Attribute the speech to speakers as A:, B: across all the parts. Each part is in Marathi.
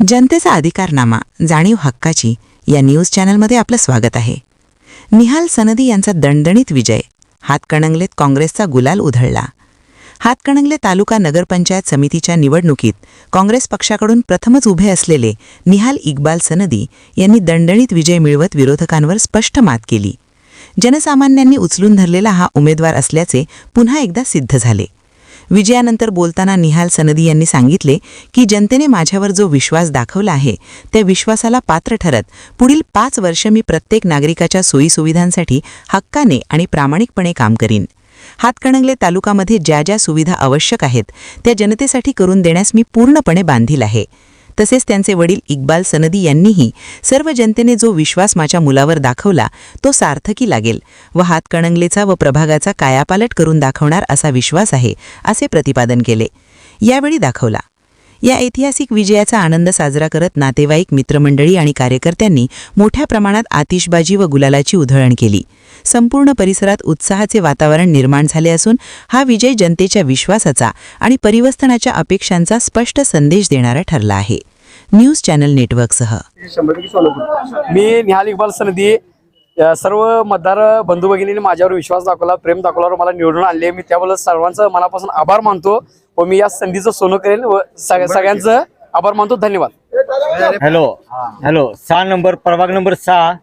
A: जनतेचा अधिकारनामा जाणीव हक्काची या न्यूज चॅनलमध्ये आपलं स्वागत आहे. निहाल सनदी यांचा दणदणीत विजय. हातकणंगलेत काँग्रेसचा गुलाल उधळला. हातकणंगले तालुका नगरपंचायत समितीच्या निवडणुकीत काँग्रेस पक्षाकडून प्रथमच उभे असलेले निहाल इक्बाल सनदी यांनी दणदणीत विजय मिळवत विरोधकांवर स्पष्ट मात केली. जनसामान्यांनी उचलून धरलेला हा उमेदवार असल्याचे पुन्हा एकदा सिद्ध झाले. विजयानंतर बोलताना निहाल सनदी यांनी सांगितले की जनतेने माझ्यावर जो विश्वास दाखवला आहे त्या विश्वासाला पात्र ठरत पुढील 5 वर्ष मी प्रत्येक नागरिकाच्या सोयीसुविधांसाठी हक्काने आणि प्रामाणिकपणे काम करीन. हातकणंगले तालुकामध्ये ज्या ज्या सुविधा आवश्यक आहेत त्या जनतेसाठी करून देण्यास मी पूर्णपणे बांधील आहे. तसेच त्यांचे वडील इक्बाल सनदी यांनीही सर्व जनतेने जो विश्वास माझ्या मुलावर दाखवला तो सार्थकी लागेल व हातकणंगलेचा व प्रभागाचा कायापालट करून दाखवणार असा विश्वास आहे असे प्रतिपादन केले. यावेळी दाखवला. या ऐतिहासिक विजयाचा आनंद साजरा करत नातेवाईक, मित्रमंडळी आणि कार्यकर्त्यांनी मोठ्या प्रमाणात आतिषबाजी व गुलालाची उधळण केली. संपूर्ण परिसरात उत्साहाचे वातावरण निर्माण झाले असून हा विजय जनतेच्या विश्वासाचा आणि परिवर्तनाच्या अपेक्षांचा स्पष्ट संदेश देणारा ठरला आहे. न्यूज चॅनल नेटवर्कसह
B: मी निहाल इक्बाल सनदी सर्व मतदार बंधू भगिनींनी माझ्यावर विश्वास दाखवला, प्रेम दाखवल्यावर मला निवडून आणले. मी त्याबद्दल सर्वांचं मनापासून आभार मानतो व मी या संधीचं सोनं करेन व सगळ्यांचं आभार मानतो. धन्यवाद.
C: हॅलो 6 नंबर प्रभाग नंबर 6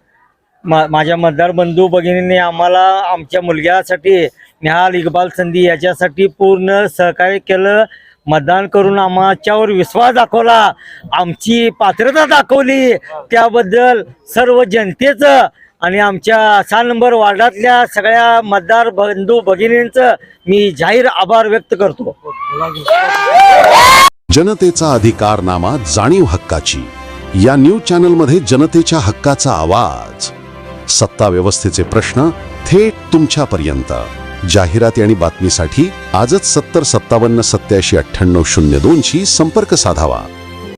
C: माझ्या मतदार बंधू भगिनींनी आम्हाला आमच्या मुलग्यासाठी निहाल इक्बाल सनदी याच्यासाठी पूर्ण सहकार्य केलं. मतदान करून आमच्यावर विश्वास दाखवला, आमची पात्रता दाखवली. त्याबद्दल सर्व जनतेचं आणि आमच्या 6 नंबर वार्डातल्या सगळ्या मतदार बंधू भगिनींचं मी जाहीर आभार व्यक्त करतो.
D: जनतेचा अधिकारनामा जाणीव हक्काची या न्यूज चॅनलमध्ये जनतेच्या हक्काचा आवाज. सत्ता व्यवस्थेचे प्रश्न थेट तुमच्यापर्यंत. जाहिराती आणि बातमीसाठी आजच 70 57 87 98 02 शी संपर्क साधावा.